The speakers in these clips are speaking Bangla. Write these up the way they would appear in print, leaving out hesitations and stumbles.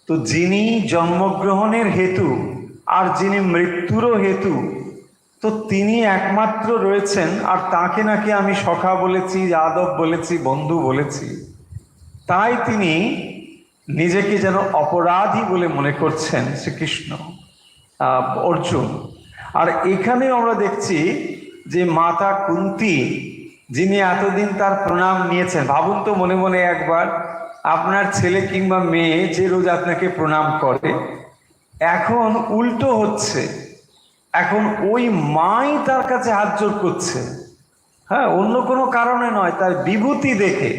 তো যিনি জন্মগ্রহণের হেতু আর যিনি মৃত্যুরও হেতু, তো তিনি একমাত্র রয়েছেন। আর তাকে নাকি আমি সখা বলেছি, যাদব বলেছি, বন্ধু বলেছি, তাই তিনি নিজেকে যেন অপরাধী বলে মনে করছেন শ্রীকৃষ্ণ, অর্জুন। আর এখানেও আমরা দেখছি যে মাতা কুন্তী, যিনি এতদিন তার প্রণাম নিয়েছেন, ভাবুন তো মনে মনে একবার, আপনার ছেলে কিংবা মেয়ে যে রোজ আপনাকে প্রণাম করে, এখন উল্টো হচ্ছে, এখন ওই মাই তার কাছে হাত জোড় করছে। হ্যাঁ, অন্য কোনো কারণে নয়, তার বিভূতি দেখে।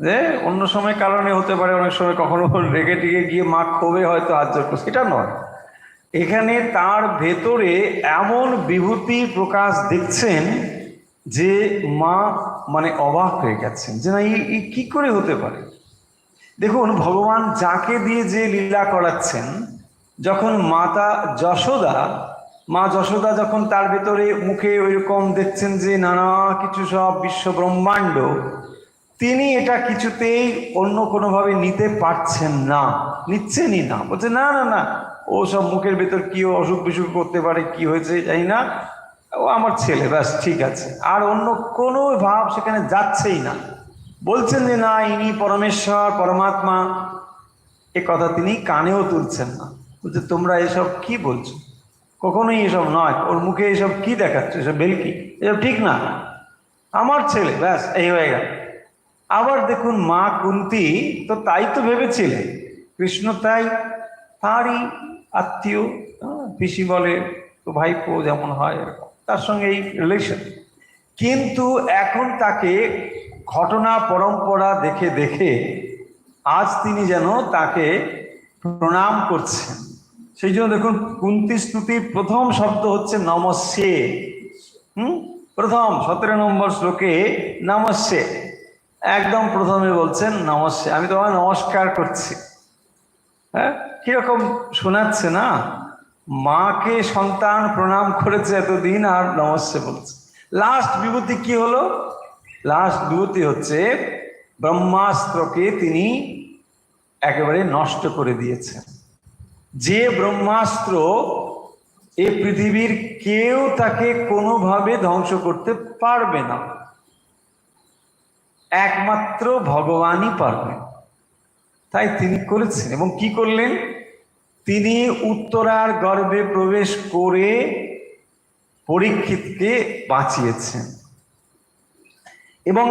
যে অন্য সময় কারণে হতে পারে, অনেক সময় কখনো রেগে টেগে গিয়ে মা ক্ষোভে হয়তো হাত জোড় করছে, এটা নয়। এখানে তার ভেতরে এমন বিভূতি প্রকাশ দেখছেন যে মা মানে অবাক হয়ে গেছেন যে না, এই কি করে হতে পারে। দেখুন, ভগবান যাকে দিয়ে যে লীলা করাচ্ছেন, যখন মা যশোদা যখন তার ভেতরে মুখে ওইরকম দেখছেন যে নানা কিছু সব বিশ্ব ব্রহ্মাণ্ড, তিনি এটা কিছুতেই অন্য কোনোভাবে নিতে পারছেন না, নিচ্ছেনই না। বলছে না না না, ও সব মুখের ভেতর কি অসুখ বিসুখ করতে পারে, কি হয়েছে জানি না, ও আমার ছেলে, ব্যাস ঠিক আছে। আর অন্য কোনো ভাব সেখানে যাচ্ছেই না। বলছেন যে না, ইনি পরমেশ্বর পরমাত্মা, এ কথা তিনি কানেও তুলছেন না। বলছে তোমরা এসব কি বলছো, কখনোই এসব নয়, ওর মুখে এসব কি দেখাচ্ছ, এসব বেলকি, এসব ঠিক না, আমার ছেলে, ব্যাস এই হয়ে গেল। আবার দেখুন, মা কুন্তী তো তাই তো ভেবেছিলেন, কৃষ্ণ তাই তারই আত্মীয়, পিসি বলে তো ভাইপো যেমন হয় এরকম, তার সঙ্গে এই রিলেশন। কিন্তু এখন তাকে ঘটনা পরম্পরা দেখে দেখে আজ তিনি যেন তাকে প্রণাম করছেন। সেই জন্য দেখুন, কুন্তী স্তুতির প্রথম শব্দ হচ্ছে নমস্যে। প্রথম 17 নম্বর শ্লোকে নমস্যে, একদম প্রথমে বলছেন নমস্যে, আমি তোমায় নমস্কার করছি। হ্যাঁ, কিরকম শোনাচ্ছে না, মাকে সন্তান প্রণাম করেছে এতদিন, আর নমস্যে বলছে। লাস্ট বিভূতি কি হলো? লাস্ট বিভূতি হচ্ছে ব্রহ্মাস্ত্রকে তিনি একেবারে নষ্ট করে দিয়েছেন। যে ব্রহ্মাস্ত্র এই পৃথিবীর কেউ তাকে কোনোভাবে ধ্বংস করতে পারবে না, একমাত্র ভগবানই পারবেন। তাই তিনি করেছেন। এবং কি করলেন? তিনি উত্তরার গর্ভে প্রবেশ করে পরীক্ষিতকে বাঁচিয়েছেন। এবং